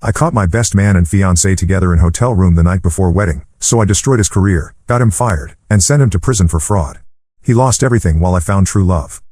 I caught my best man and fiancée together in hotel room the night before wedding, so I destroyed his career, got him fired, and sent him to prison for fraud. He lost everything while I found true love.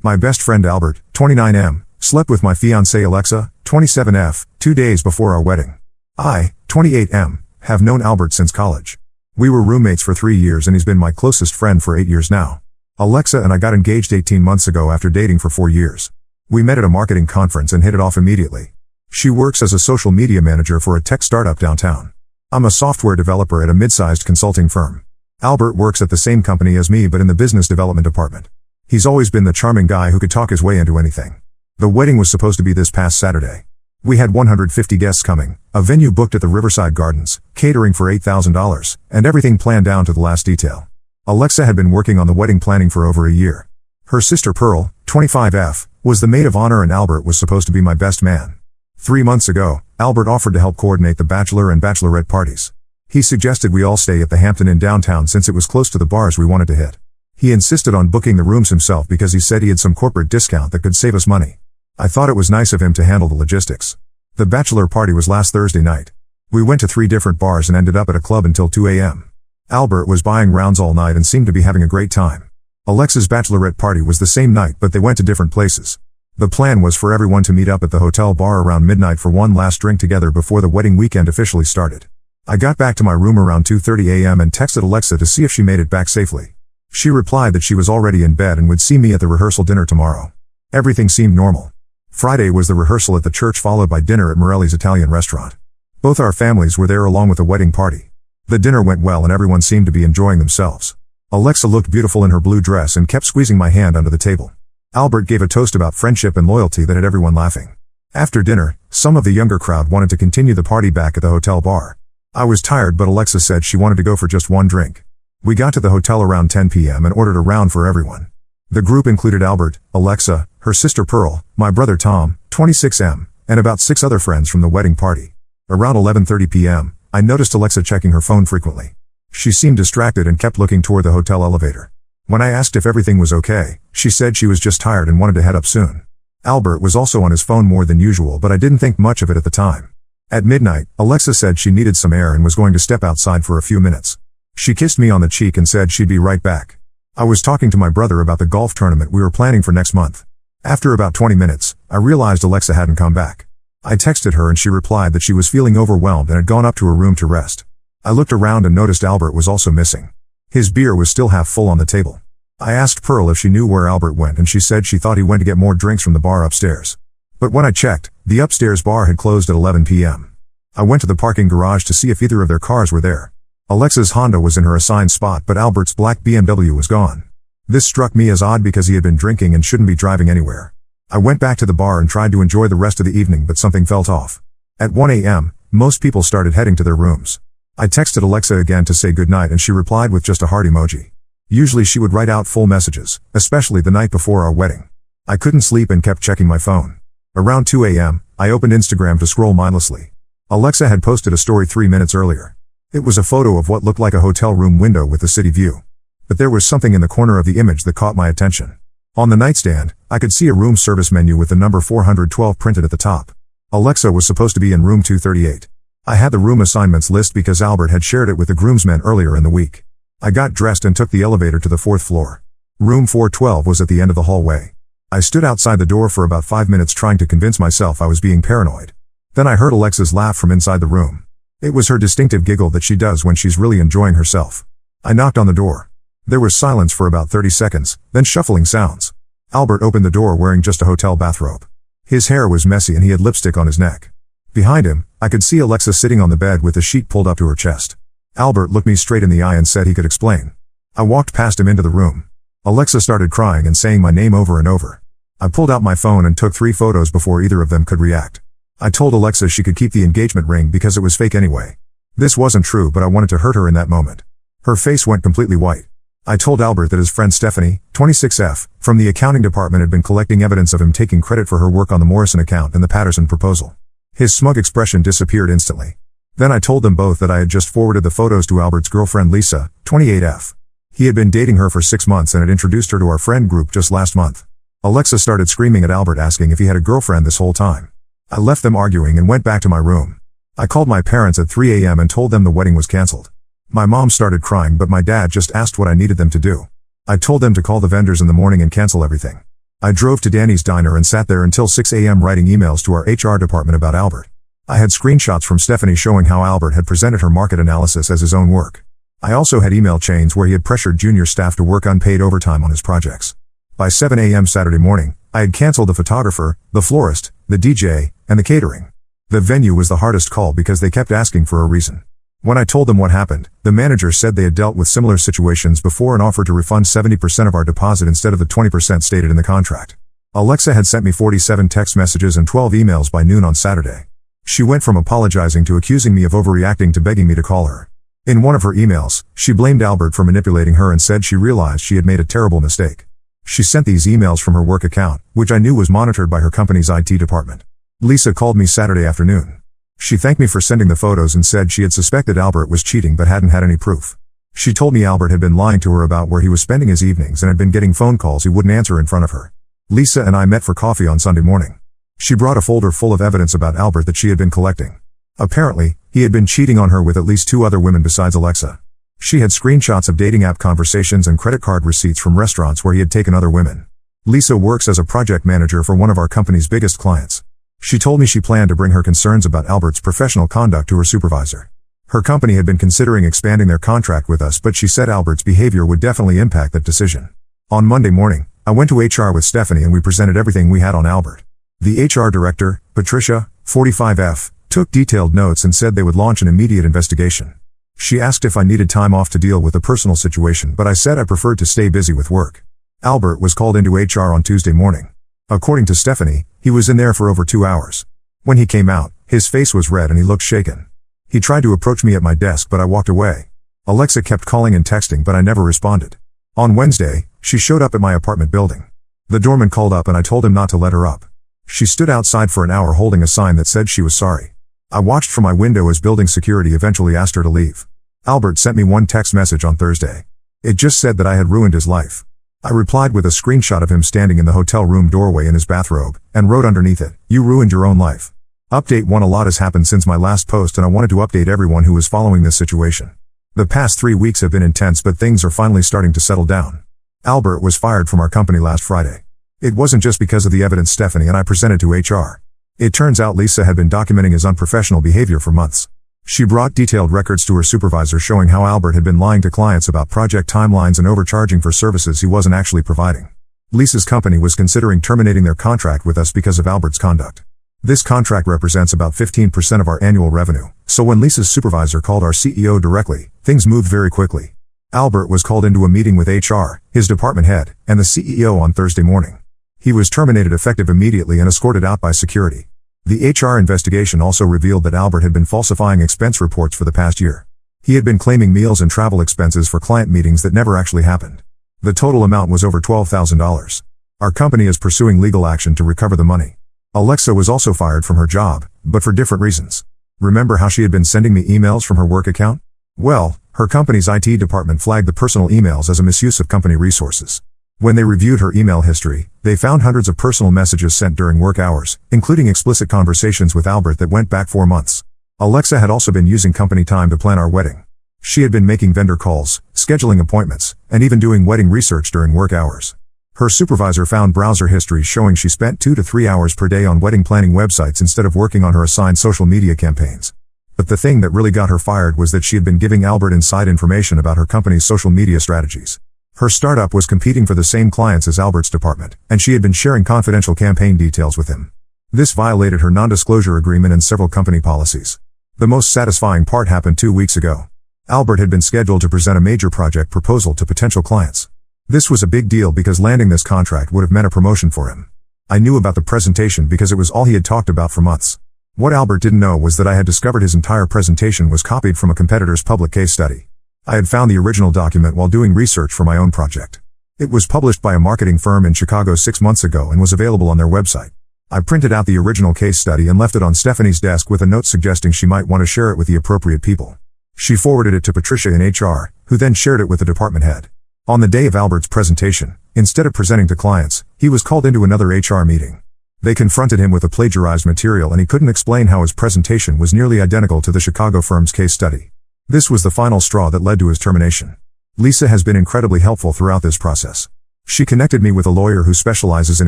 My best friend Albert, 29M, slept with my fiancée Alexa, 27F, 2 days before our wedding. I, 28M, have known Albert since college. We were roommates for 3 years and he's been my closest friend for 8 years now. Alexa and I got engaged 18 months ago after dating for 4 years. We met at a marketing conference and hit it off immediately. She works as a social media manager for a tech startup downtown. I'm a software developer at a mid-sized consulting firm. Albert works at the same company as me but in the business development department. He's always been the charming guy who could talk his way into anything. The wedding was supposed to be this past Saturday. We had 150 guests coming, a venue booked at the Riverside Gardens, catering for $8,000, and everything planned down to the last detail. Alexa had been working on the wedding planning for over a year. Her sister Pearl, 25F, was the maid of honor and Albert was supposed to be my best man. 3 months ago, Albert offered to help coordinate the bachelor and bachelorette parties. He suggested we all stay at the Hampton Inn downtown since it was close to the bars we wanted to hit. He insisted on booking the rooms himself because he said he had some corporate discount that could save us money. I thought it was nice of him to handle the logistics. The bachelor party was last Thursday night. We went to 3 different bars and ended up at a club until 2 a.m. Albert was buying rounds all night and seemed to be having a great time. Alexa's bachelorette party was the same night but they went to different places. The plan was for everyone to meet up at the hotel bar around midnight for one last drink together before the wedding weekend officially started. I got back to my room around 2:30 a.m. and texted Alexa to see if she made it back safely. She replied that she was already in bed and would see me at the rehearsal dinner tomorrow. Everything seemed normal. Friday was the rehearsal at the church followed by dinner at Morelli's Italian restaurant. Both our families were there along with the wedding party. The dinner went well and everyone seemed to be enjoying themselves. Alexa looked beautiful in her blue dress and kept squeezing my hand under the table. Albert gave a toast about friendship and loyalty that had everyone laughing. After dinner, some of the younger crowd wanted to continue the party back at the hotel bar. I was tired but Alexa said she wanted to go for just one drink. We got to the hotel around 10 p.m. and ordered a round for everyone. The group included Albert, Alexa, her sister Pearl, my brother Tom, 26M, and about 6 other friends from the wedding party. Around 11:30 p.m., I noticed Alexa checking her phone frequently. She seemed distracted and kept looking toward the hotel elevator. When I asked if everything was okay, she said she was just tired and wanted to head up soon. Albert was also on his phone more than usual but I didn't think much of it at the time. At midnight, Alexa said she needed some air and was going to step outside for a few minutes. She kissed me on the cheek and said she'd be right back. I was talking to my brother about the golf tournament we were planning for next month. After about 20 minutes, I realized Alexa hadn't come back. I texted her and she replied that she was feeling overwhelmed and had gone up to her room to rest. I looked around and noticed Albert was also missing. His beer was still half full on the table. I asked Pearl if she knew where Albert went and she said she thought he went to get more drinks from the bar upstairs. But when I checked, the upstairs bar had closed at 11 p.m. I went to the parking garage to see if either of their cars were there. Alexa's Honda was in her assigned spot but Albert's black BMW was gone. This struck me as odd because he had been drinking and shouldn't be driving anywhere. I went back to the bar and tried to enjoy the rest of the evening but something felt off. At 1 a.m., most people started heading to their rooms. I texted Alexa again to say goodnight and she replied with just a heart emoji. Usually she would write out full messages, especially the night before our wedding. I couldn't sleep and kept checking my phone. Around 2 a.m., I opened Instagram to scroll mindlessly. Alexa had posted a story 3 minutes earlier. It was a photo of what looked like a hotel room window with the city view. But there was something in the corner of the image that caught my attention. On the nightstand, I could see a room service menu with the number 412 printed at the top. Alexa was supposed to be in room 238. I had the room assignments list because Albert had shared it with the groomsmen earlier in the week. I got dressed and took the elevator to the 4th floor. Room 412 was at the end of the hallway. I stood outside the door for about 5 minutes trying to convince myself I was being paranoid. Then I heard Alexa's laugh from inside the room. It was her distinctive giggle that she does when she's really enjoying herself. I knocked on the door. There was silence for about 30 seconds, then shuffling sounds. Albert opened the door wearing just a hotel bathrobe. His hair was messy and he had lipstick on his neck. Behind him, I could see Alexa sitting on the bed with the sheet pulled up to her chest. Albert looked me straight in the eye and said he could explain. I walked past him into the room. Alexa started crying and saying my name over and over. I pulled out my phone and took 3 photos before either of them could react. I told Alexa she could keep the engagement ring because it was fake anyway. This wasn't true but I wanted to hurt her in that moment. Her face went completely white. I told Albert that his friend Stephanie, 26F, from the accounting department had been collecting evidence of him taking credit for her work on the Morrison account and the Patterson proposal. His smug expression disappeared instantly. Then I told them both that I had just forwarded the photos to Albert's girlfriend Lisa, 28F. He had been dating her for 6 months and had introduced her to our friend group just last month. Alexa started screaming at Albert asking if he had a girlfriend this whole time. I left them arguing and went back to my room. I called my parents at 3 a.m. and told them the wedding was cancelled. My mom started crying, but my dad just asked what I needed them to do. I told them to call the vendors in the morning and cancel everything. I drove to Danny's diner and sat there until 6 a.m. writing emails to our HR department about Albert. I had screenshots from Stephanie showing how Albert had presented her market analysis as his own work. I also had email chains where he had pressured junior staff to work unpaid overtime on his projects. By 7 a.m. Saturday morning, I had cancelled the photographer, the florist, the DJ, and the catering. The venue was the hardest call because they kept asking for a reason. When I told them what happened, the manager said they had dealt with similar situations before and offered to refund 70% of our deposit instead of the 20% stated in the contract. Alexa had sent me 47 text messages and 12 emails by noon on Saturday. She went from apologizing to accusing me of overreacting to begging me to call her. In one of her emails, she blamed Albert for manipulating her and said she realized she had made a terrible mistake. She sent these emails from her work account, which I knew was monitored by her company's IT department. Lisa called me Saturday afternoon. She thanked me for sending the photos and said she had suspected Albert was cheating but hadn't had any proof. She told me Albert had been lying to her about where he was spending his evenings and had been getting phone calls he wouldn't answer in front of her. Lisa and I met for coffee on Sunday morning. She brought a folder full of evidence about Albert that she had been collecting. Apparently, he had been cheating on her with at least 2 other women besides Alexa. She had screenshots of dating app conversations and credit card receipts from restaurants where he had taken other women. Lisa works as a project manager for one of our company's biggest clients. She told me she planned to bring her concerns about Albert's professional conduct to her supervisor. Her company had been considering expanding their contract with us, but she said Albert's behavior would definitely impact that decision. On Monday morning, I went to HR with Stephanie and we presented everything we had on Albert. The HR director, Patricia, 45F, took detailed notes and said they would launch an immediate investigation. She asked if I needed time off to deal with a personal situation, but I said I preferred to stay busy with work. Albert was called into HR on Tuesday morning. According to Stephanie, he was in there for over 2 hours. When he came out, his face was red and he looked shaken. He tried to approach me at my desk, but I walked away. Alexa kept calling and texting, but I never responded. On Wednesday, she showed up at my apartment building. The doorman called up and I told him not to let her up. She stood outside for an hour holding a sign that said she was sorry. I watched from my window as building security eventually asked her to leave. Albert sent me one text message on Thursday. It just said that I had ruined his life. I replied with a screenshot of him standing in the hotel room doorway in his bathrobe, and wrote underneath it, "You ruined your own life." Update 1: A lot has happened since my last post and I wanted to update everyone who was following this situation. The past 3 weeks have been intense, but things are finally starting to settle down. Albert was fired from our company last Friday. It wasn't just because of the evidence Stephanie and I presented to HR. It turns out Lisa had been documenting his unprofessional behavior for months. She brought detailed records to her supervisor showing how Albert had been lying to clients about project timelines and overcharging for services he wasn't actually providing. Lisa's company was considering terminating their contract with us because of Albert's conduct. This contract represents about 15% of our annual revenue, so when Lisa's supervisor called our CEO directly, things moved very quickly. Albert was called into a meeting with HR, his department head, and the CEO on Thursday morning. He was terminated effective immediately and escorted out by security. The HR investigation also revealed that Albert had been falsifying expense reports for the past year. He had been claiming meals and travel expenses for client meetings that never actually happened. The total amount was over $12,000. Our company is pursuing legal action to recover the money. Alexa was also fired from her job, but for different reasons. Remember how she had been sending me emails from her work account? Well, her company's IT department flagged the personal emails as a misuse of company resources. When they reviewed her email history, they found hundreds of personal messages sent during work hours, including explicit conversations with Albert that went back 4 months. Alexa had also been using company time to plan our wedding. She had been making vendor calls, scheduling appointments, and even doing wedding research during work hours. Her supervisor found browser history showing she spent 2 to 3 hours per day on wedding planning websites instead of working on her assigned social media campaigns. But the thing that really got her fired was that she had been giving Albert inside information about her company's social media strategies. Her startup was competing for the same clients as Albert's department, and she had been sharing confidential campaign details with him. This violated her non-disclosure agreement and several company policies. The most satisfying part happened 2 weeks ago. Albert had been scheduled to present a major project proposal to potential clients. This was a big deal because landing this contract would have meant a promotion for him. I knew about the presentation because it was all he had talked about for months. What Albert didn't know was that I had discovered his entire presentation was copied from a competitor's public case study. I had found the original document while doing research for my own project. It was published by a marketing firm in Chicago 6 months ago and was available on their website. I printed out the original case study and left it on Stephanie's desk with a note suggesting she might want to share it with the appropriate people. She forwarded it to Patricia in HR, who then shared it with the department head. On the day of Albert's presentation, instead of presenting to clients, he was called into another HR meeting. They confronted him with the plagiarized material and he couldn't explain how his presentation was nearly identical to the Chicago firm's case study. This was the final straw that led to his termination. Lisa has been incredibly helpful throughout this process. She connected me with a lawyer who specializes in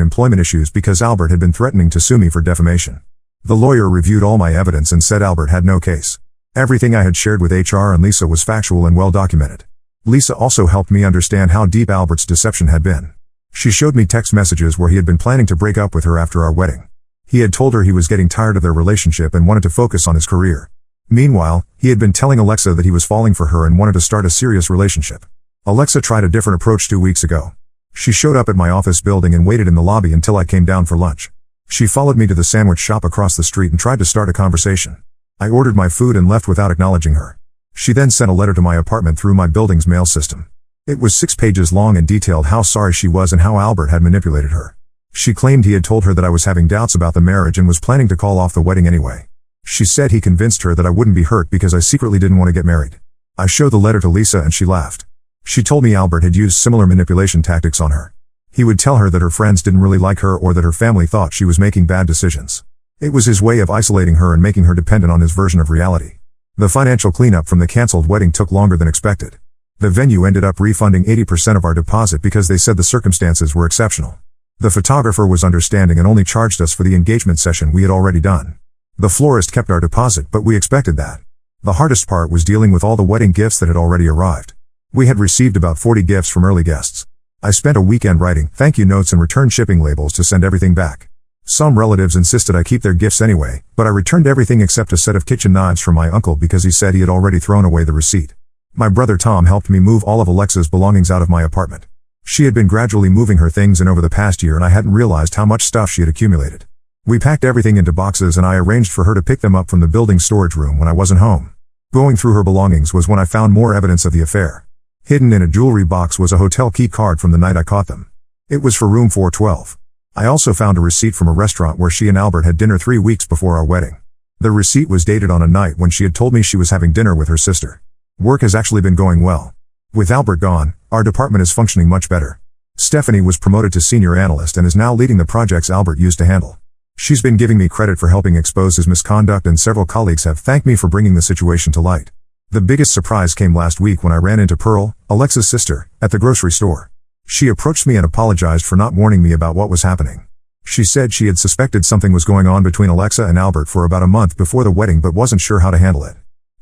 employment issues because Albert had been threatening to sue me for defamation. The lawyer reviewed all my evidence and said Albert had no case. Everything I had shared with HR and Lisa was factual and well documented. Lisa also helped me understand how deep Albert's deception had been. She showed me text messages where he had been planning to break up with her after our wedding. He had told her he was getting tired of their relationship and wanted to focus on his career. Meanwhile, he had been telling Alexa that he was falling for her and wanted to start a serious relationship. Alexa tried a different approach 2 weeks ago. She showed up at my office building and waited in the lobby until I came down for lunch. She followed me to the sandwich shop across the street and tried to start a conversation. I ordered my food and left without acknowledging her. She then sent a letter to my apartment through my building's mail system. It was 6 pages long and detailed how sorry she was and how Albert had manipulated her. She claimed he had told her that I was having doubts about the marriage and was planning to call off the wedding anyway. She said he convinced her that I wouldn't be hurt because I secretly didn't want to get married. I showed the letter to Lisa and she laughed. She told me Albert had used similar manipulation tactics on her. He would tell her that her friends didn't really like her or that her family thought she was making bad decisions. It was his way of isolating her and making her dependent on his version of reality. The financial cleanup from the canceled wedding took longer than expected. The venue ended up refunding 80% of our deposit because they said the circumstances were exceptional. The photographer was understanding and only charged us for the engagement session we had already done. The florist kept our deposit, but we expected that. The hardest part was dealing with all the wedding gifts that had already arrived. We had received about 40 gifts from early guests. I spent a weekend writing thank you notes and return shipping labels to send everything back. Some relatives insisted I keep their gifts anyway, but I returned everything except a set of kitchen knives from my uncle because he said he had already thrown away the receipt. My brother Tom helped me move all of Alexa's belongings out of my apartment. She had been gradually moving her things in over the past year and I hadn't realized how much stuff she had accumulated. We packed everything into boxes and I arranged for her to pick them up from the building storage room when I wasn't home. Going through her belongings was when I found more evidence of the affair. Hidden in a jewelry box was a hotel key card from the night I caught them. It was for room 412. I also found a receipt from a restaurant where she and Albert had dinner 3 weeks before our wedding. The receipt was dated on a night when she had told me she was having dinner with her sister. Work has actually been going well. With Albert gone, our department is functioning much better. Stephanie was promoted to senior analyst and is now leading the projects Albert used to handle. She's been giving me credit for helping expose his misconduct and several colleagues have thanked me for bringing the situation to light. The biggest surprise came last week when I ran into Pearl, Alexa's sister, at the grocery store. She approached me and apologized for not warning me about what was happening. She said she had suspected something was going on between Alexa and Albert for about a month before the wedding but wasn't sure how to handle it.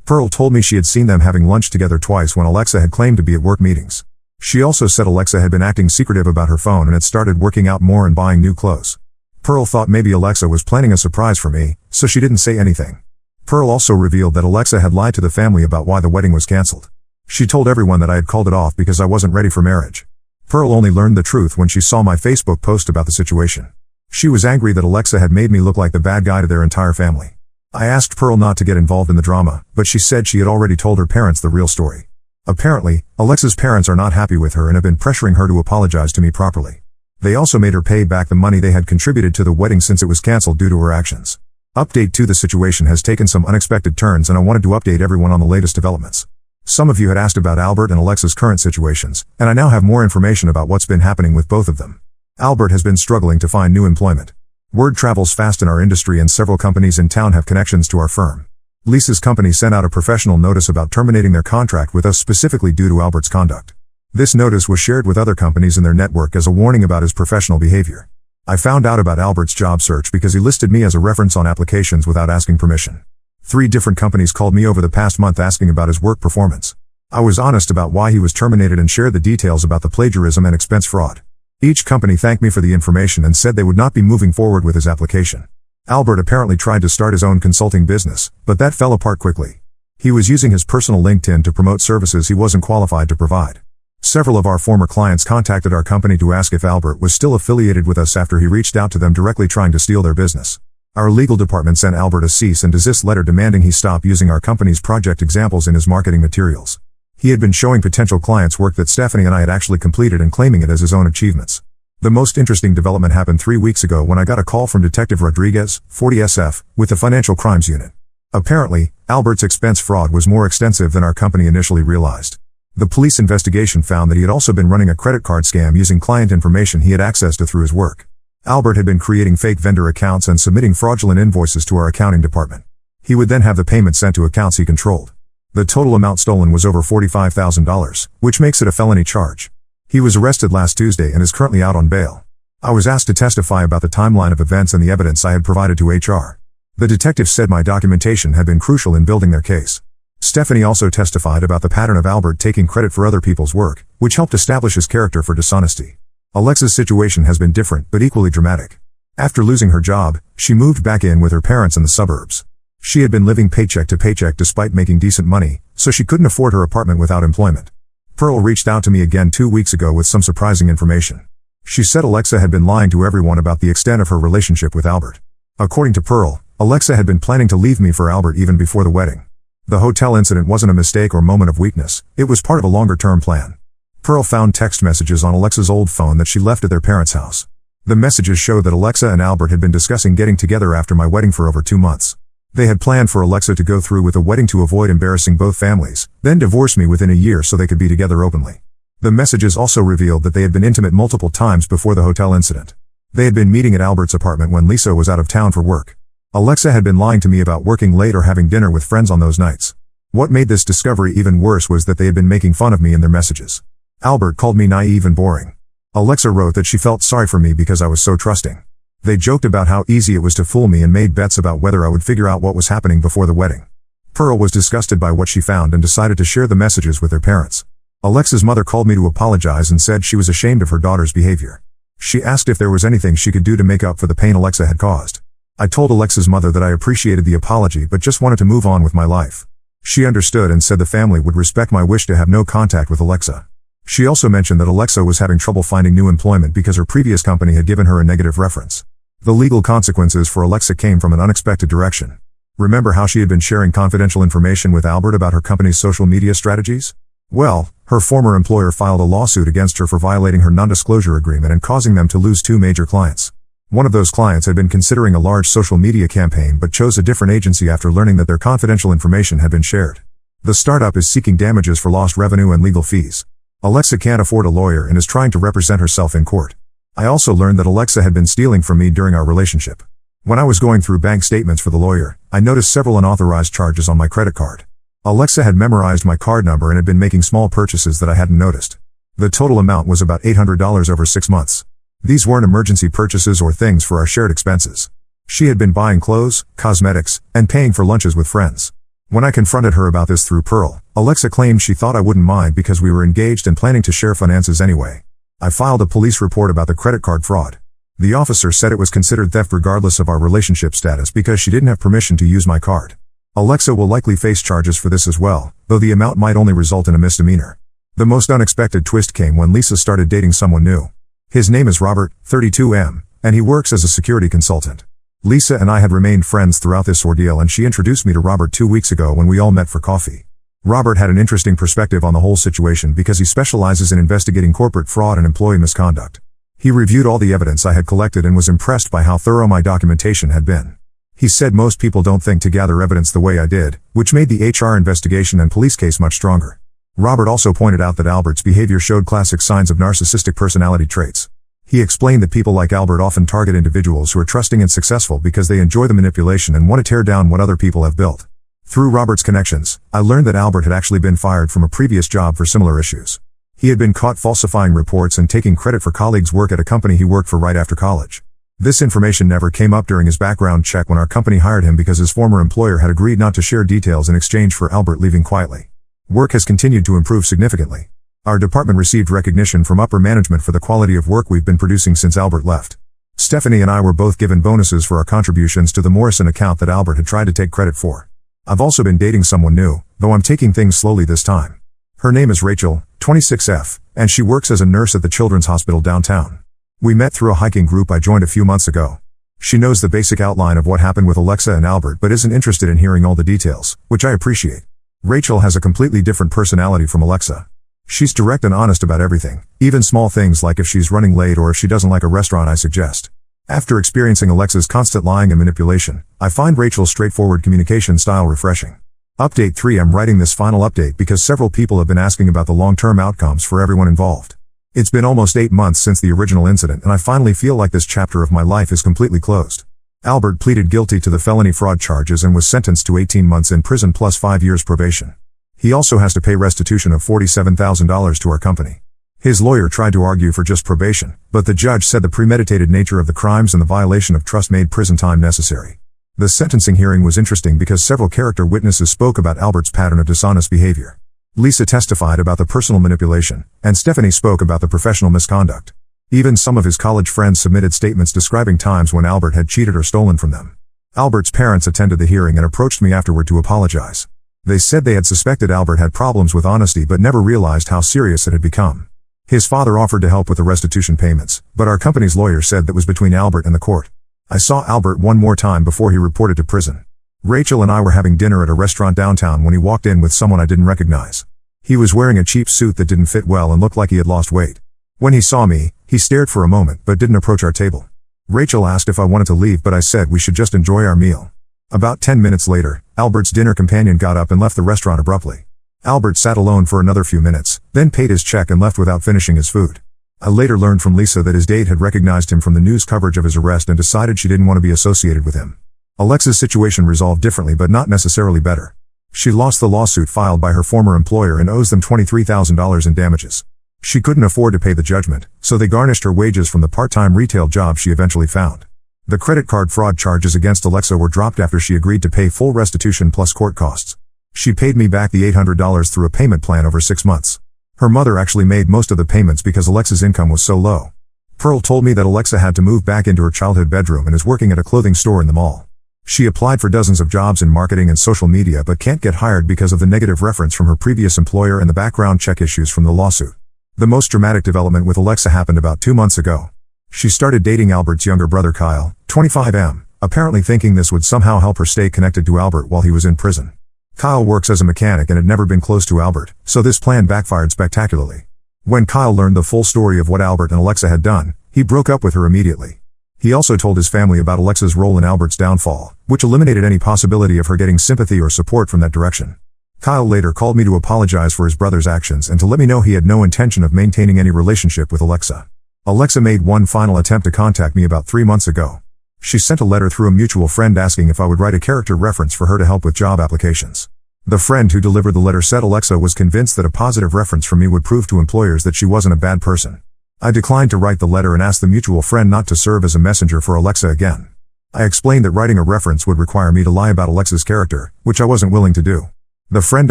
Pearl told me she had seen them having lunch together twice when Alexa had claimed to be at work meetings. She also said Alexa had been acting secretive about her phone and had started working out more and buying new clothes. Pearl thought maybe Alexa was planning a surprise for me, so she didn't say anything. Pearl also revealed that Alexa had lied to the family about why the wedding was canceled. She told everyone that I had called it off because I wasn't ready for marriage. Pearl only learned the truth when she saw my Facebook post about the situation. She was angry that Alexa had made me look like the bad guy to their entire family. I asked Pearl not to get involved in the drama, but she said she had already told her parents the real story. Apparently, Alexa's parents are not happy with her and have been pressuring her to apologize to me properly. They also made her pay back the money they had contributed to the wedding since it was canceled due to her actions. Update 2: The situation has taken some unexpected turns and I wanted to update everyone on the latest developments. Some of you had asked about Albert and Alexa's current situations, and I now have more information about what's been happening with both of them. Albert has been struggling to find new employment. Word travels fast in our industry and several companies in town have connections to our firm. Lisa's company sent out a professional notice about terminating their contract with us specifically due to Albert's conduct. This notice was shared with other companies in their network as a warning about his professional behavior. I found out about Albert's job search because he listed me as a reference on applications without asking permission. 3 different companies called me over the past month asking about his work performance. I was honest about why he was terminated and shared the details about the plagiarism and expense fraud. Each company thanked me for the information and said they would not be moving forward with his application. Albert apparently tried to start his own consulting business, but that fell apart quickly. He was using his personal LinkedIn to promote services he wasn't qualified to provide. Several of our former clients contacted our company to ask if Albert was still affiliated with us after he reached out to them directly trying to steal their business. Our legal department sent Albert a cease and desist letter demanding he stop using our company's project examples in his marketing materials. He had been showing potential clients work that Stephanie and I had actually completed and claiming it as his own achievements. The most interesting development happened 3 weeks ago when I got a call from Detective Rodriguez, 40SF, with the Financial Crimes Unit. Apparently, Albert's expense fraud was more extensive than our company initially realized. The police investigation found that he had also been running a credit card scam using client information he had access to through his work. Albert had been creating fake vendor accounts and submitting fraudulent invoices to our accounting department. He would then have the payment sent to accounts he controlled. The total amount stolen was over $45,000, which makes it a felony charge. He was arrested last Tuesday and is currently out on bail. I was asked to testify about the timeline of events and the evidence I had provided to HR. The detective said my documentation had been crucial in building their case. Stephanie also testified about the pattern of Albert taking credit for other people's work, which helped establish his character for dishonesty. Alexa's situation has been different but equally dramatic. After losing her job, she moved back in with her parents in the suburbs. She had been living paycheck to paycheck despite making decent money, so she couldn't afford her apartment without employment. Pearl reached out to me again 2 weeks ago with some surprising information. She said Alexa had been lying to everyone about the extent of her relationship with Albert. According to Pearl, Alexa had been planning to leave me for Albert even before the wedding. The hotel incident wasn't a mistake or moment of weakness, it was part of a longer-term plan. Pearl found text messages on Alexa's old phone that she left at their parents' house. The messages showed that Alexa and Albert had been discussing getting together after my wedding for over 2 months. They had planned for Alexa to go through with the wedding to avoid embarrassing both families, then divorce me within a year so they could be together openly. The messages also revealed that they had been intimate multiple times before the hotel incident. They had been meeting at Albert's apartment when Lisa was out of town for work. Alexa had been lying to me about working late or having dinner with friends on those nights. What made this discovery even worse was that they had been making fun of me in their messages. Albert called me naive and boring. Alexa wrote that she felt sorry for me because I was so trusting. They joked about how easy it was to fool me and made bets about whether I would figure out what was happening before the wedding. Pearl was disgusted by what she found and decided to share the messages with their parents. Alexa's mother called me to apologize and said she was ashamed of her daughter's behavior. She asked if there was anything she could do to make up for the pain Alexa had caused. I told Alexa's mother that I appreciated the apology but just wanted to move on with my life. She understood and said the family would respect my wish to have no contact with Alexa. She also mentioned that Alexa was having trouble finding new employment because her previous company had given her a negative reference. The legal consequences for Alexa came from an unexpected direction. Remember how she had been sharing confidential information with Albert about her company's social media strategies? Well, her former employer filed a lawsuit against her for violating her non-disclosure agreement and causing them to lose 2 major clients. One of those clients had been considering a large social media campaign but chose a different agency after learning that their confidential information had been shared. The startup is seeking damages for lost revenue and legal fees. Alexa can't afford a lawyer and is trying to represent herself in court. I also learned that Alexa had been stealing from me during our relationship. When I was going through bank statements for the lawyer, I noticed several unauthorized charges on my credit card. Alexa had memorized my card number and had been making small purchases that I hadn't noticed. The total amount was about $800 over 6 months. These weren't emergency purchases or things for our shared expenses. She had been buying clothes, cosmetics, and paying for lunches with friends. When I confronted her about this through Pearl, Alexa claimed she thought I wouldn't mind because we were engaged and planning to share finances anyway. I filed a police report about the credit card fraud. The officer said it was considered theft regardless of our relationship status because she didn't have permission to use my card. Alexa will likely face charges for this as well, though the amount might only result in a misdemeanor. The most unexpected twist came when Lisa started dating someone new. His name is Robert, 32M, and he works as a security consultant. Lisa and I had remained friends throughout this ordeal and she introduced me to Robert 2 weeks ago when we all met for coffee. Robert had an interesting perspective on the whole situation because he specializes in investigating corporate fraud and employee misconduct. He reviewed all the evidence I had collected and was impressed by how thorough my documentation had been. He said most people don't think to gather evidence the way I did, which made the HR investigation and police case much stronger. Robert also pointed out that Albert's behavior showed classic signs of narcissistic personality traits. He explained that people like Albert often target individuals who are trusting and successful because they enjoy the manipulation and want to tear down what other people have built. Through Robert's connections, I learned that Albert had actually been fired from a previous job for similar issues. He had been caught falsifying reports and taking credit for colleagues' work at a company he worked for right after college. This information never came up during his background check when our company hired him because his former employer had agreed not to share details in exchange for Albert leaving quietly. Work has continued to improve significantly. Our department received recognition from upper management for the quality of work we've been producing since Albert left. Stephanie and I were both given bonuses for our contributions to the Morrison account that Albert had tried to take credit for. I've also been dating someone new, though I'm taking things slowly this time. Her name is Rachel, 26F, and she works as a nurse at the Children's Hospital downtown. We met through a hiking group I joined a few months ago. She knows the basic outline of what happened with Alexa and Albert but isn't interested in hearing all the details, which I appreciate. Rachel has a completely different personality from Alexa. She's direct and honest about everything, even small things like if she's running late or if she doesn't like a restaurant I suggest. After experiencing Alexa's constant lying and manipulation, I find Rachel's straightforward communication style refreshing. Update 3: I'm writing this final update because several people have been asking about the long-term outcomes for everyone involved. It's been almost 8 months since the original incident and I finally feel like this chapter of my life is completely closed. Albert pleaded guilty to the felony fraud charges and was sentenced to 18 months in prison plus 5 years probation. He also has to pay restitution of $47,000 to our company. His lawyer tried to argue for just probation, but the judge said the premeditated nature of the crimes and the violation of trust made prison time necessary. The sentencing hearing was interesting because several character witnesses spoke about Albert's pattern of dishonest behavior. Lisa testified about the personal manipulation, and Stephanie spoke about the professional misconduct. Even some of his college friends submitted statements describing times when Albert had cheated or stolen from them. Albert's parents attended the hearing and approached me afterward to apologize. They said they had suspected Albert had problems with honesty but never realized how serious it had become. His father offered to help with the restitution payments, but our company's lawyer said that was between Albert and the court. I saw Albert one more time before he reported to prison. Rachel and I were having dinner at a restaurant downtown when he walked in with someone I didn't recognize. He was wearing a cheap suit that didn't fit well and looked like he had lost weight. When he saw me, he stared for a moment but didn't approach our table. Rachel asked if I wanted to leave but I said we should just enjoy our meal. About 10 minutes later, Albert's dinner companion got up and left the restaurant abruptly. Albert sat alone for another few minutes, then paid his check and left without finishing his food. I later learned from Lisa that his date had recognized him from the news coverage of his arrest and decided she didn't want to be associated with him. Alexa's situation resolved differently but not necessarily better. She lost the lawsuit filed by her former employer and owes them $23,000 in damages. She couldn't afford to pay the judgment, so they garnished her wages from the part-time retail job she eventually found. The credit card fraud charges against Alexa were dropped after she agreed to pay full restitution plus court costs. She paid me back the $800 through a payment plan over 6 months. Her mother actually made most of the payments because Alexa's income was so low. Pearl told me that Alexa had to move back into her childhood bedroom and is working at a clothing store in the mall. She applied for dozens of jobs in marketing and social media but can't get hired because of the negative reference from her previous employer and the background check issues from the lawsuit. The most dramatic development with Alexa happened about 2 months ago. She started dating Albert's younger brother Kyle, 25M, apparently thinking this would somehow help her stay connected to Albert while he was in prison. Kyle works as a mechanic and had never been close to Albert, so this plan backfired spectacularly. When Kyle learned the full story of what Albert and Alexa had done, he broke up with her immediately. He also told his family about Alexa's role in Albert's downfall, which eliminated any possibility of her getting sympathy or support from that direction. Kyle later called me to apologize for his brother's actions and to let me know he had no intention of maintaining any relationship with Alexa. Alexa made one final attempt to contact me about 3 months ago. She sent a letter through a mutual friend asking if I would write a character reference for her to help with job applications. The friend who delivered the letter said Alexa was convinced that a positive reference from me would prove to employers that she wasn't a bad person. I declined to write the letter and asked the mutual friend not to serve as a messenger for Alexa again. I explained that writing a reference would require me to lie about Alexa's character, which I wasn't willing to do. The friend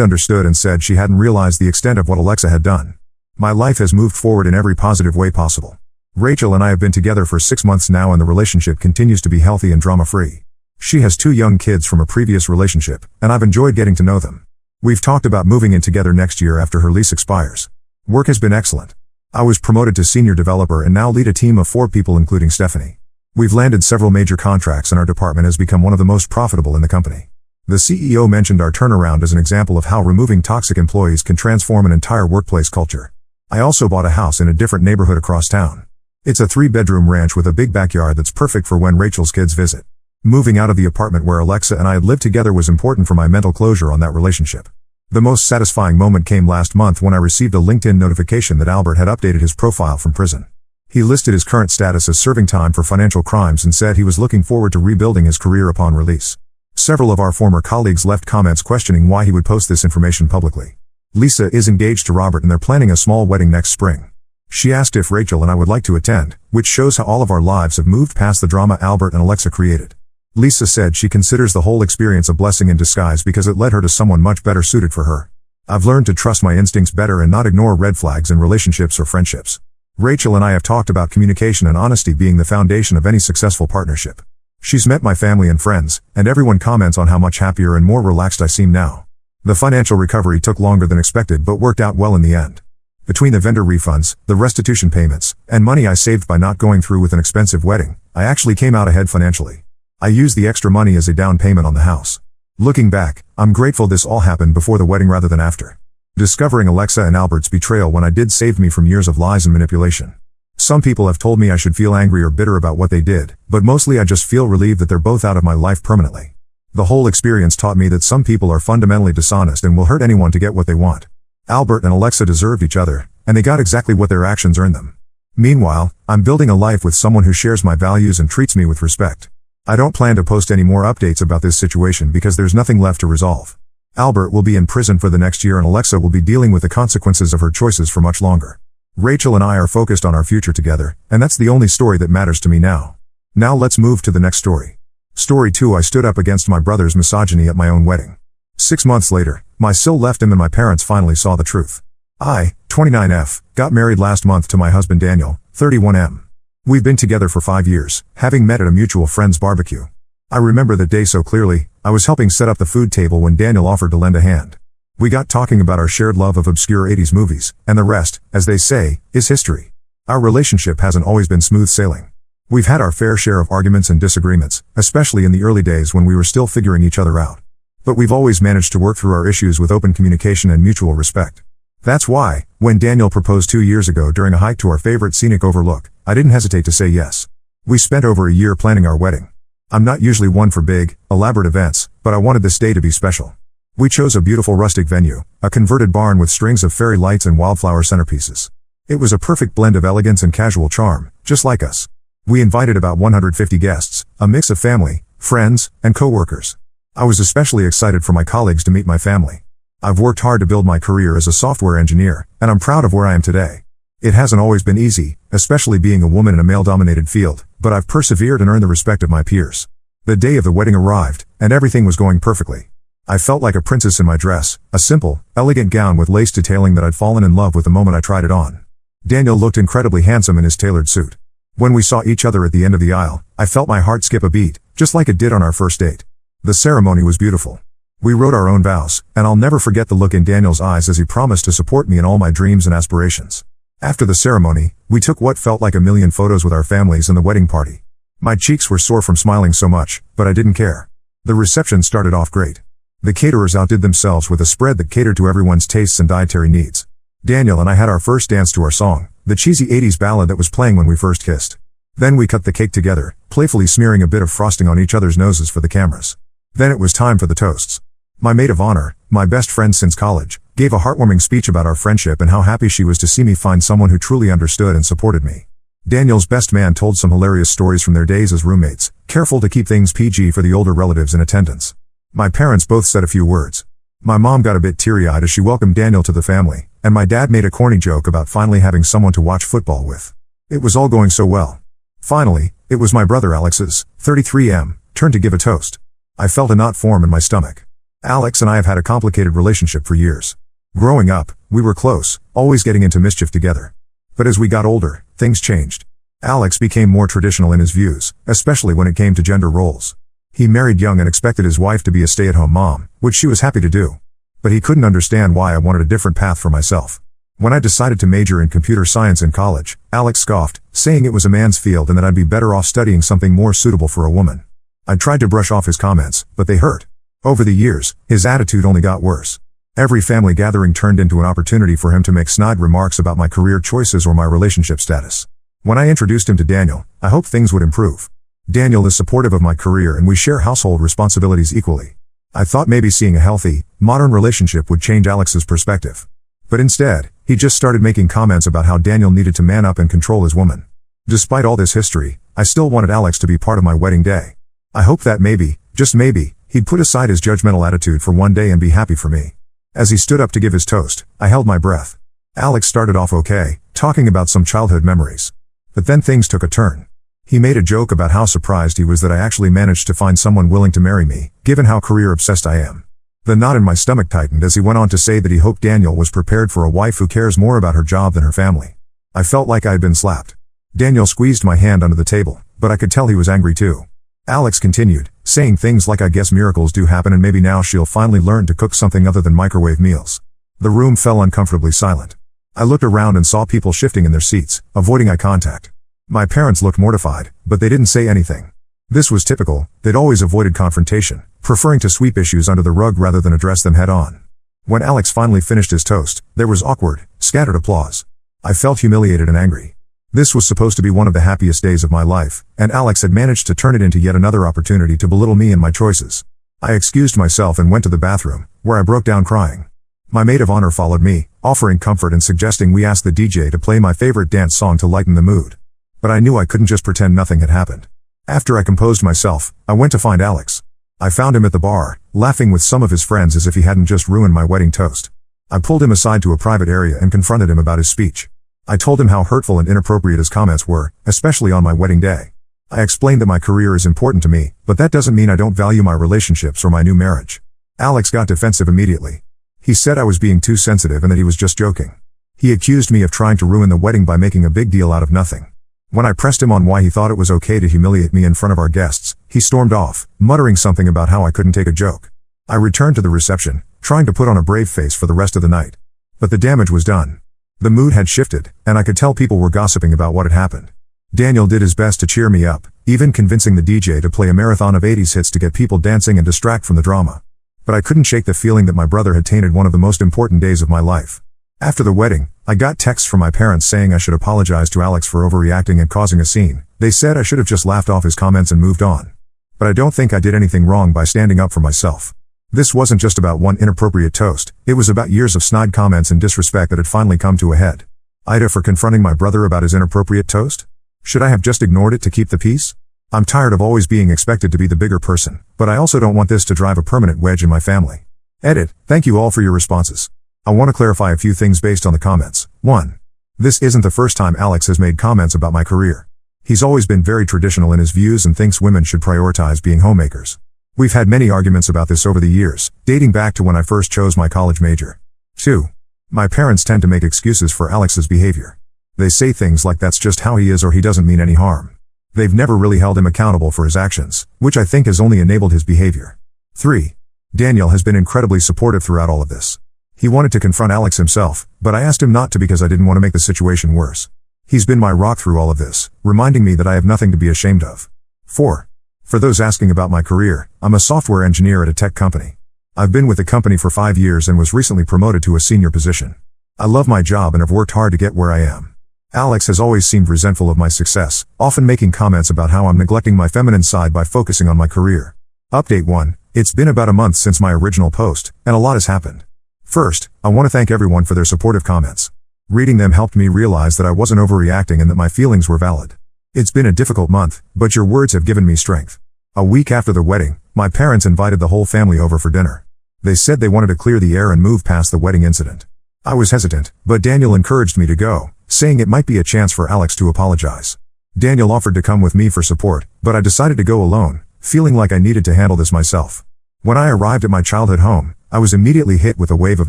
understood and said she hadn't realized the extent of what Alexa had done. My life has moved forward in every positive way possible. Rachel and I have been together for 6 months now and the relationship continues to be healthy and drama-free. She has 2 young kids from a previous relationship, and I've enjoyed getting to know them. We've talked about moving in together next year after her lease expires. Work has been excellent. I was promoted to senior developer and now lead a team of 4 people including Stephanie. We've landed several major contracts and our department has become one of the most profitable in the company. The CEO mentioned our turnaround as an example of how removing toxic employees can transform an entire workplace culture. I also bought a house in a different neighborhood across town. It's a 3-bedroom ranch with a big backyard that's perfect for when Rachel's kids visit. Moving out of the apartment where Alexa and I had lived together was important for my mental closure on that relationship. The most satisfying moment came last month when I received a LinkedIn notification that Albert had updated his profile from prison. He listed his current status as serving time for financial crimes and said he was looking forward to rebuilding his career upon release. Several of our former colleagues left comments questioning why he would post this information publicly. Lisa is engaged to Robert and they're planning a small wedding next spring. She asked if Rachel and I would like to attend, which shows how all of our lives have moved past the drama Albert and Alexa created. Lisa said she considers the whole experience a blessing in disguise because it led her to someone much better suited for her. I've learned to trust my instincts better and not ignore red flags in relationships or friendships. Rachel and I have talked about communication and honesty being the foundation of any successful partnership. She's met my family and friends, and everyone comments on how much happier and more relaxed I seem now. The financial recovery took longer than expected but worked out well in the end. Between the vendor refunds, the restitution payments, and money I saved by not going through with an expensive wedding, I actually came out ahead financially. I used the extra money as a down payment on the house. Looking back, I'm grateful this all happened before the wedding rather than after. Discovering Alexa and Albert's betrayal when I did saved me from years of lies and manipulation. Some people have told me I should feel angry or bitter about what they did, but mostly I just feel relieved that they're both out of my life permanently. The whole experience taught me that some people are fundamentally dishonest and will hurt anyone to get what they want. Albert and Alexa deserved each other, and they got exactly what their actions earned them. Meanwhile, I'm building a life with someone who shares my values and treats me with respect. I don't plan to post any more updates about this situation because there's nothing left to resolve. Albert will be in prison for the next year and Alexa will be dealing with the consequences of her choices for much longer. Rachel and I are focused on our future together, and that's the only story that matters to me now. Now let's move to the next story. Story 2. I stood up against my brother's misogyny at my own wedding. 6 months later, my Sil left him and my parents finally saw the truth. I, 29F, got married last month to my husband Daniel, 31M. We've been together for 5 years, having met at a mutual friend's barbecue. I remember that day so clearly. I was helping set up the food table when Daniel offered to lend a hand. We got talking about our shared love of obscure 80s movies, and the rest, as they say, is history. Our relationship hasn't always been smooth sailing. We've had our fair share of arguments and disagreements, especially in the early days when we were still figuring each other out. But we've always managed to work through our issues with open communication and mutual respect. That's why, when Daniel proposed 2 years ago during a hike to our favorite scenic overlook, I didn't hesitate to say yes. We spent over a year planning our wedding. I'm not usually one for big, elaborate events, but I wanted this day to be special. We chose a beautiful rustic venue, a converted barn with strings of fairy lights and wildflower centerpieces. It was a perfect blend of elegance and casual charm, just like us. We invited about 150 guests, a mix of family, friends, and co-workers. I was especially excited for my colleagues to meet my family. I've worked hard to build my career as a software engineer, and I'm proud of where I am today. It hasn't always been easy, especially being a woman in a male-dominated field, but I've persevered and earned the respect of my peers. The day of the wedding arrived, and everything was going perfectly. I felt like a princess in my dress, a simple, elegant gown with lace detailing that I'd fallen in love with the moment I tried it on. Daniel looked incredibly handsome in his tailored suit. When we saw each other at the end of the aisle, I felt my heart skip a beat, just like it did on our first date. The ceremony was beautiful. We wrote our own vows, and I'll never forget the look in Daniel's eyes as he promised to support me in all my dreams and aspirations. After the ceremony, we took what felt like a million photos with our families and the wedding party. My cheeks were sore from smiling so much, but I didn't care. The reception started off great. The caterers outdid themselves with a spread that catered to everyone's tastes and dietary needs. Daniel and I had our first dance to our song, the cheesy 80s ballad that was playing when we first kissed. Then we cut the cake together, playfully smearing a bit of frosting on each other's noses for the cameras. Then it was time for the toasts. My maid of honor, my best friend since college, gave a heartwarming speech about our friendship and how happy she was to see me find someone who truly understood and supported me. Daniel's best man told some hilarious stories from their days as roommates, careful to keep things PG for the older relatives in attendance. My parents both said a few words. My mom got a bit teary-eyed as she welcomed Daniel to the family, and my dad made a corny joke about finally having someone to watch football with. It was all going so well. Finally, it was my brother Alex's, 33M, turn to give a toast. I felt a knot form in my stomach. Alex and I have had a complicated relationship for years. Growing up, we were close, always getting into mischief together. But as we got older, things changed. Alex became more traditional in his views, especially when it came to gender roles. He married young and expected his wife to be a stay-at-home mom, which she was happy to do. But he couldn't understand why I wanted a different path for myself. When I decided to major in computer science in college, Alex scoffed, saying it was a man's field and that I'd be better off studying something more suitable for a woman. I tried to brush off his comments, but they hurt. Over the years, his attitude only got worse. Every family gathering turned into an opportunity for him to make snide remarks about my career choices or my relationship status. When I introduced him to Daniel, I hoped things would improve. Daniel is supportive of my career and we share household responsibilities equally. I thought maybe seeing a healthy, modern relationship would change Alex's perspective. But instead, he just started making comments about how Daniel needed to man up and control his woman. Despite all this history, I still wanted Alex to be part of my wedding day. I hoped that maybe, just maybe, he'd put aside his judgmental attitude for one day and be happy for me. As he stood up to give his toast, I held my breath. Alex started off okay, talking about some childhood memories. But then things took a turn. He made a joke about how surprised he was that I actually managed to find someone willing to marry me, given how career-obsessed I am. The knot in my stomach tightened as he went on to say that he hoped Daniel was prepared for a wife who cares more about her job than her family. I felt like I had been slapped. Daniel squeezed my hand under the table, but I could tell he was angry too. Alex continued, saying things like I guess miracles do happen and maybe now she'll finally learn to cook something other than microwave meals. The room fell uncomfortably silent. I looked around and saw people shifting in their seats, avoiding eye contact. My parents looked mortified, but they didn't say anything. This was typical, they'd always avoided confrontation, preferring to sweep issues under the rug rather than address them head on. When Alex finally finished his toast, there was awkward, scattered applause. I felt humiliated and angry. This was supposed to be one of the happiest days of my life, and Alex had managed to turn it into yet another opportunity to belittle me and my choices. I excused myself and went to the bathroom, where I broke down crying. My maid of honor followed me, offering comfort and suggesting we ask the DJ to play my favorite dance song to lighten the mood. But I knew I couldn't just pretend nothing had happened. After I composed myself, I went to find Alex. I found him at the bar, laughing with some of his friends as if he hadn't just ruined my wedding toast. I pulled him aside to a private area and confronted him about his speech. I told him how hurtful and inappropriate his comments were, especially on my wedding day. I explained that my career is important to me, but that doesn't mean I don't value my relationships or my new marriage. Alex got defensive immediately. He said I was being too sensitive and that he was just joking. He accused me of trying to ruin the wedding by making a big deal out of nothing. When I pressed him on why he thought it was okay to humiliate me in front of our guests, he stormed off, muttering something about how I couldn't take a joke. I returned to the reception, trying to put on a brave face for the rest of the night. But the damage was done. The mood had shifted, and I could tell people were gossiping about what had happened. Daniel did his best to cheer me up, even convincing the DJ to play a marathon of 80s hits to get people dancing and distract from the drama. But I couldn't shake the feeling that my brother had tainted one of the most important days of my life. After the wedding, I got texts from my parents saying I should apologize to Alex for overreacting and causing a scene. They said I should have just laughed off his comments and moved on. But I don't think I did anything wrong by standing up for myself. This wasn't just about one inappropriate toast, it was about years of snide comments and disrespect that had finally come to a head. Ida for confronting my brother about his inappropriate toast? Should I have just ignored it to keep the peace? I'm tired of always being expected to be the bigger person, but I also don't want this to drive a permanent wedge in my family. Edit. Thank you all for your responses. I want to clarify a few things based on the comments. 1. This isn't the first time Alex has made comments about my career. He's always been very traditional in his views and thinks women should prioritize being homemakers. We've had many arguments about this over the years, dating back to when I first chose my college major. 2. My parents tend to make excuses for Alex's behavior. They say things like that's just how he is or he doesn't mean any harm. They've never really held him accountable for his actions, which I think has only enabled his behavior. 3. Daniel has been incredibly supportive throughout all of this. He wanted to confront Alex himself, but I asked him not to because I didn't want to make the situation worse. He's been my rock through all of this, reminding me that I have nothing to be ashamed of. 4. For those asking about my career, I'm a software engineer at a tech company. I've been with the company for 5 years and was recently promoted to a senior position. I love my job and have worked hard to get where I am. Alex has always seemed resentful of my success, often making comments about how I'm neglecting my feminine side by focusing on my career. Update 1. It's been about a month since my original post, and a lot has happened. First, I want to thank everyone for their supportive comments. Reading them helped me realize that I wasn't overreacting and that my feelings were valid. It's been a difficult month, but your words have given me strength. A week after the wedding, my parents invited the whole family over for dinner. They said they wanted to clear the air and move past the wedding incident. I was hesitant, but Daniel encouraged me to go, saying it might be a chance for Alex to apologize. Daniel offered to come with me for support, but I decided to go alone, feeling like I needed to handle this myself. When I arrived at my childhood home, I was immediately hit with a wave of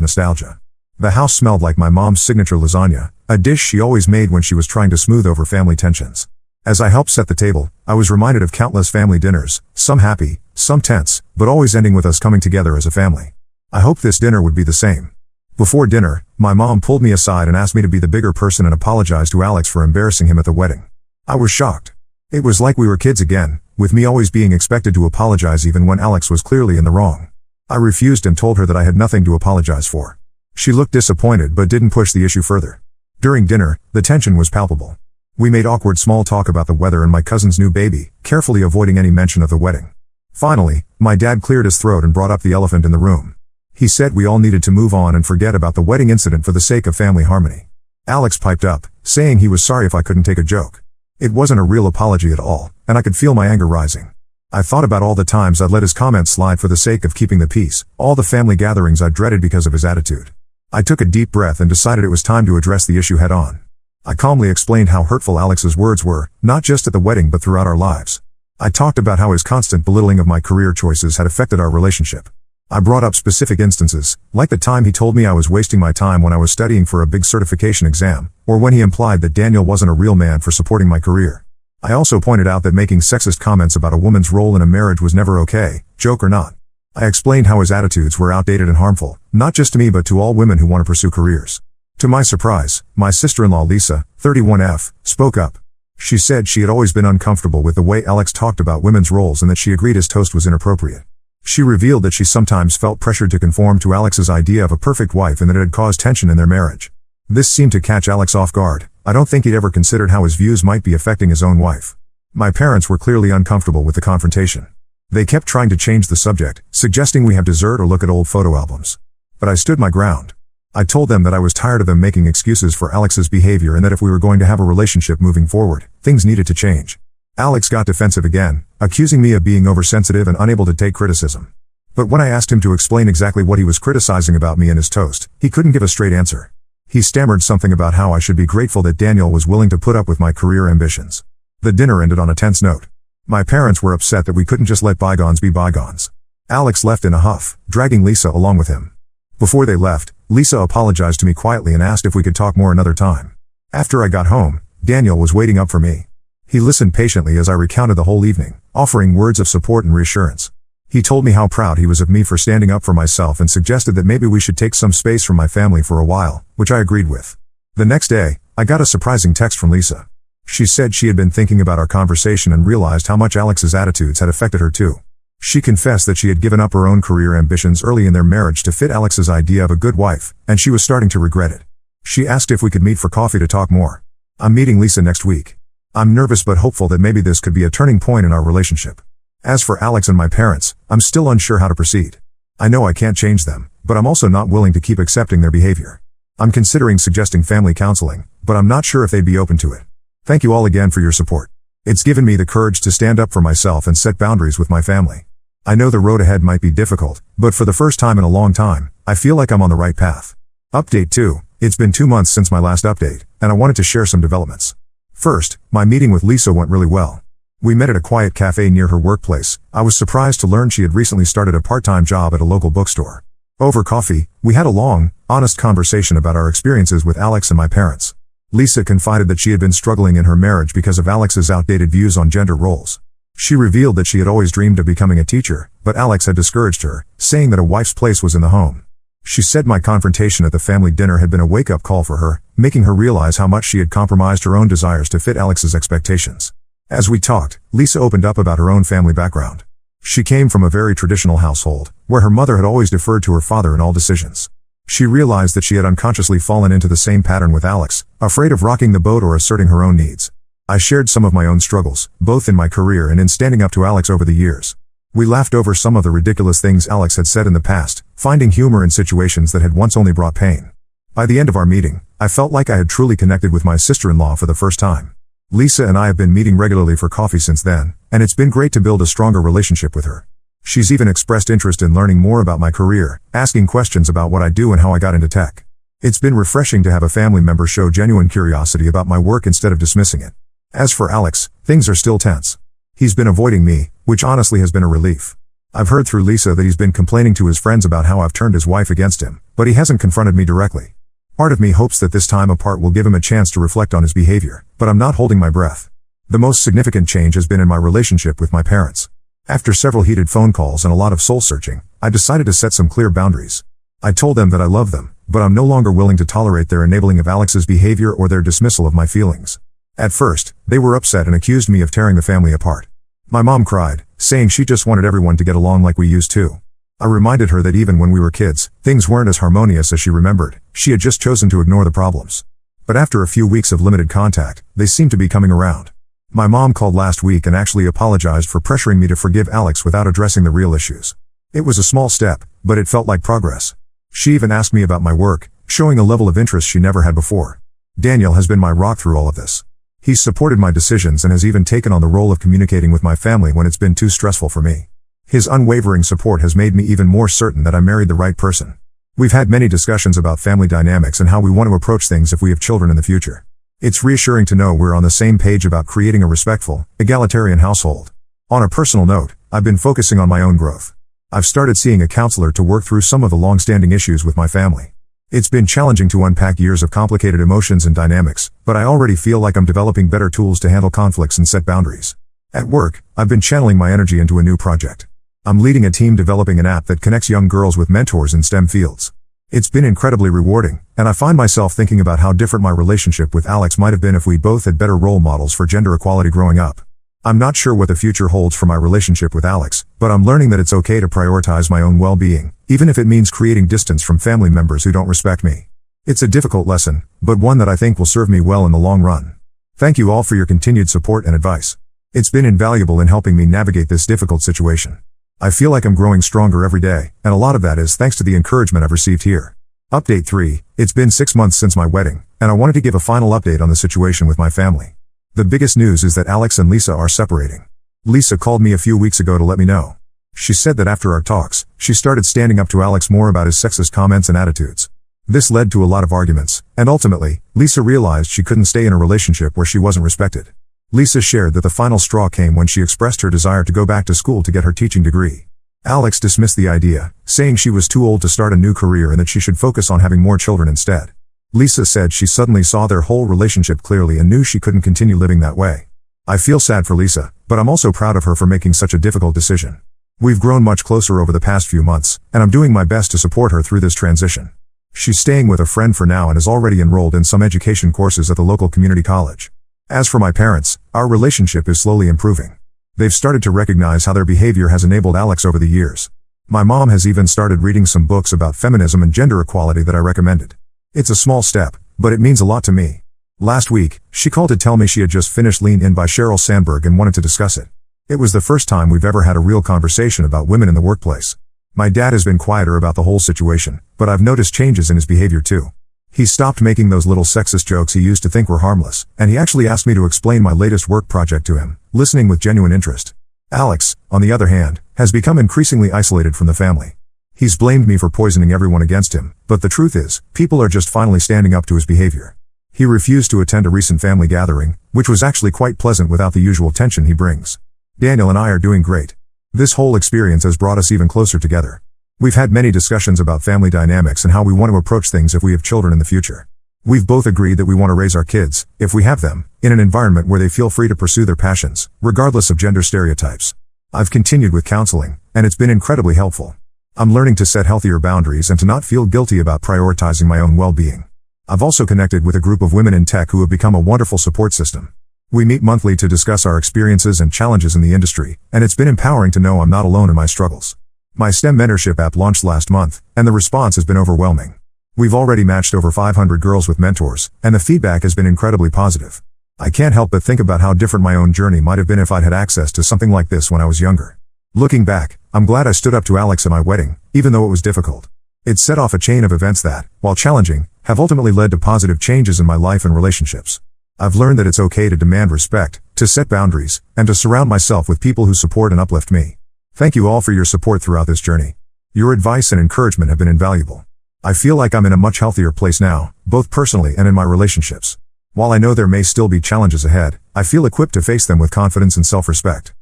nostalgia. The house smelled like my mom's signature lasagna, a dish she always made when she was trying to smooth over family tensions. As I helped set the table, I was reminded of countless family dinners, some happy, some tense, but always ending with us coming together as a family. I hoped this dinner would be the same. Before dinner, my mom pulled me aside and asked me to be the bigger person and apologize to Alex for embarrassing him at the wedding. I was shocked. It was like we were kids again, with me always being expected to apologize even when Alex was clearly in the wrong. I refused and told her that I had nothing to apologize for. She looked disappointed but didn't push the issue further. During dinner, the tension was palpable. We made awkward small talk about the weather and my cousin's new baby, carefully avoiding any mention of the wedding. Finally, my dad cleared his throat and brought up the elephant in the room. He said we all needed to move on and forget about the wedding incident for the sake of family harmony. Alex piped up, saying he was sorry if I couldn't take a joke. It wasn't a real apology at all, and I could feel my anger rising. I thought about all the times I'd let his comments slide for the sake of keeping the peace, all the family gatherings I dreaded because of his attitude. I took a deep breath and decided it was time to address the issue head on. I calmly explained how hurtful Alex's words were, not just at the wedding but throughout our lives. I talked about how his constant belittling of my career choices had affected our relationship. I brought up specific instances, like the time he told me I was wasting my time when I was studying for a big certification exam, or when he implied that Daniel wasn't a real man for supporting my career. I also pointed out that making sexist comments about a woman's role in a marriage was never okay, joke or not. I explained how his attitudes were outdated and harmful, not just to me but to all women who want to pursue careers. To my surprise, my sister-in-law Lisa, 31F, spoke up. She said she had always been uncomfortable with the way Alex talked about women's roles and that she agreed his toast was inappropriate. She revealed that she sometimes felt pressured to conform to Alex's idea of a perfect wife and that it had caused tension in their marriage. This seemed to catch Alex off guard. I don't think he'd ever considered how his views might be affecting his own wife. My parents were clearly uncomfortable with the confrontation. They kept trying to change the subject, suggesting we have dessert or look at old photo albums. But I stood my ground. I told them that I was tired of them making excuses for Alex's behavior and that if we were going to have a relationship moving forward, things needed to change. Alex got defensive again, accusing me of being oversensitive and unable to take criticism. But when I asked him to explain exactly what he was criticizing about me and his toast, he couldn't give a straight answer. He stammered something about how I should be grateful that Daniel was willing to put up with my career ambitions. The dinner ended on a tense note. My parents were upset that we couldn't just let bygones be bygones. Alex left in a huff, dragging Lisa along with him. Before they left, Lisa apologized to me quietly and asked if we could talk more another time. After I got home, Daniel was waiting up for me. He listened patiently as I recounted the whole evening, offering words of support and reassurance. He told me how proud he was of me for standing up for myself and suggested that maybe we should take some space from my family for a while, which I agreed with. The next day, I got a surprising text from Lisa. She said she had been thinking about our conversation and realized how much Alex's attitudes had affected her too. She confessed that she had given up her own career ambitions early in their marriage to fit Alex's idea of a good wife, and she was starting to regret it. She asked if we could meet for coffee to talk more. I'm meeting Lisa next week. I'm nervous but hopeful that maybe this could be a turning point in our relationship. As for Alex and my parents, I'm still unsure how to proceed. I know I can't change them, but I'm also not willing to keep accepting their behavior. I'm considering suggesting family counseling, but I'm not sure if they'd be open to it. Thank you all again for your support. It's given me the courage to stand up for myself and set boundaries with my family. I know the road ahead might be difficult, but for the first time in a long time, I feel like I'm on the right path. Update 2. It's been 2 months since my last update, and I wanted to share some developments. First, my meeting with Lisa went really well. We met at a quiet cafe near her workplace. I was surprised to learn she had recently started a part-time job at a local bookstore. Over coffee, we had a long, honest conversation about our experiences with Alex and my parents. Lisa confided that she had been struggling in her marriage because of Alex's outdated views on gender roles. She revealed that she had always dreamed of becoming a teacher, but Alex had discouraged her, saying that a wife's place was in the home. She said my confrontation at the family dinner had been a wake-up call for her, making her realize how much she had compromised her own desires to fit Alex's expectations. As we talked, Lisa opened up about her own family background. She came from a very traditional household, where her mother had always deferred to her father in all decisions. She realized that she had unconsciously fallen into the same pattern with Alex, afraid of rocking the boat or asserting her own needs. I shared some of my own struggles, both in my career and in standing up to Alex over the years. We laughed over some of the ridiculous things Alex had said in the past, finding humor in situations that had once only brought pain. By the end of our meeting, I felt like I had truly connected with my sister-in-law for the first time. Lisa and I have been meeting regularly for coffee since then, and it's been great to build a stronger relationship with her. She's even expressed interest in learning more about my career, asking questions about what I do and how I got into tech. It's been refreshing to have a family member show genuine curiosity about my work instead of dismissing it. As for Alex, things are still tense. He's been avoiding me, which honestly has been a relief. I've heard through Lisa that he's been complaining to his friends about how I've turned his wife against him, but he hasn't confronted me directly. Part of me hopes that this time apart will give him a chance to reflect on his behavior, but I'm not holding my breath. The most significant change has been in my relationship with my parents. After several heated phone calls and a lot of soul-searching, I decided to set some clear boundaries. I told them that I love them, but I'm no longer willing to tolerate their enabling of Alex's behavior or their dismissal of my feelings. At first, they were upset and accused me of tearing the family apart. My mom cried, saying she just wanted everyone to get along like we used to. I reminded her that even when we were kids, things weren't as harmonious as she remembered. She had just chosen to ignore the problems. But after a few weeks of limited contact, they seemed to be coming around. My mom called last week and actually apologized for pressuring me to forgive Alex without addressing the real issues. It was a small step, but it felt like progress. She even asked me about my work, showing a level of interest she never had before. Daniel has been my rock through all of this. He's supported my decisions and has even taken on the role of communicating with my family when it's been too stressful for me. His unwavering support has made me even more certain that I married the right person. We've had many discussions about family dynamics and how we want to approach things if we have children in the future. It's reassuring to know we're on the same page about creating a respectful, egalitarian household. On a personal note, I've been focusing on my own growth. I've started seeing a counselor to work through some of the long-standing issues with my family. It's been challenging to unpack years of complicated emotions and dynamics, but I already feel like I'm developing better tools to handle conflicts and set boundaries. At work, I've been channeling my energy into a new project. I'm leading a team developing an app that connects young girls with mentors in STEM fields. It's been incredibly rewarding, and I find myself thinking about how different my relationship with Alex might have been if we both had better role models for gender equality growing up. I'm not sure what the future holds for my relationship with Alex, but I'm learning that it's okay to prioritize my own well-being, even if it means creating distance from family members who don't respect me. It's a difficult lesson, but one that I think will serve me well in the long run. Thank you all for your continued support and advice. It's been invaluable in helping me navigate this difficult situation. I feel like I'm growing stronger every day, and a lot of that is thanks to the encouragement I've received here. Update 3, it's been 6 months since my wedding, and I wanted to give a final update on the situation with my family. The biggest news is that Alex and Lisa are separating. Lisa called me a few weeks ago to let me know. She said that after our talks, she started standing up to Alex more about his sexist comments and attitudes. This led to a lot of arguments, and ultimately, Lisa realized she couldn't stay in a relationship where she wasn't respected. Lisa shared that the final straw came when she expressed her desire to go back to school to get her teaching degree. Alex dismissed the idea, saying she was too old to start a new career and that she should focus on having more children instead. Lisa said she suddenly saw their whole relationship clearly and knew she couldn't continue living that way. I feel sad for Lisa, but I'm also proud of her for making such a difficult decision. We've grown much closer over the past few months, and I'm doing my best to support her through this transition. She's staying with a friend for now and is already enrolled in some education courses at the local community college. As for my parents, our relationship is slowly improving. They've started to recognize how their behavior has enabled Alex over the years. My mom has even started reading some books about feminism and gender equality that I recommended. It's a small step, but it means a lot to me. Last week, she called to tell me she had just finished Lean In by Sheryl Sandberg and wanted to discuss it. It was the first time we've ever had a real conversation about women in the workplace. My dad has been quieter about the whole situation, but I've noticed changes in his behavior too. He stopped making those little sexist jokes he used to think were harmless, and he actually asked me to explain my latest work project to him, listening with genuine interest. Alex, on the other hand, has become increasingly isolated from the family. He's blamed me for poisoning everyone against him, but the truth is, people are just finally standing up to his behavior. He refused to attend a recent family gathering, which was actually quite pleasant without the usual tension he brings. Daniel and I are doing great. This whole experience has brought us even closer together. We've had many discussions about family dynamics and how we want to approach things if we have children in the future. We've both agreed that we want to raise our kids, if we have them, in an environment where they feel free to pursue their passions, regardless of gender stereotypes. I've continued with counseling, and it's been incredibly helpful. I'm learning to set healthier boundaries and to not feel guilty about prioritizing my own well-being. I've also connected with a group of women in tech who have become a wonderful support system. We meet monthly to discuss our experiences and challenges in the industry, and it's been empowering to know I'm not alone in my struggles. My STEM mentorship app launched last month, and the response has been overwhelming. We've already matched over 500 girls with mentors, and the feedback has been incredibly positive. I can't help but think about how different my own journey might have been if I'd had access to something like this when I was younger. Looking back, I'm glad I stood up to Alex at my wedding, even though it was difficult. It set off a chain of events that, while challenging, have ultimately led to positive changes in my life and relationships. I've learned that it's okay to demand respect, to set boundaries, and to surround myself with people who support and uplift me. Thank you all for your support throughout this journey. Your advice and encouragement have been invaluable. I feel like I'm in a much healthier place now, both personally and in my relationships. While I know there may still be challenges ahead, I feel equipped to face them with confidence and self-respect.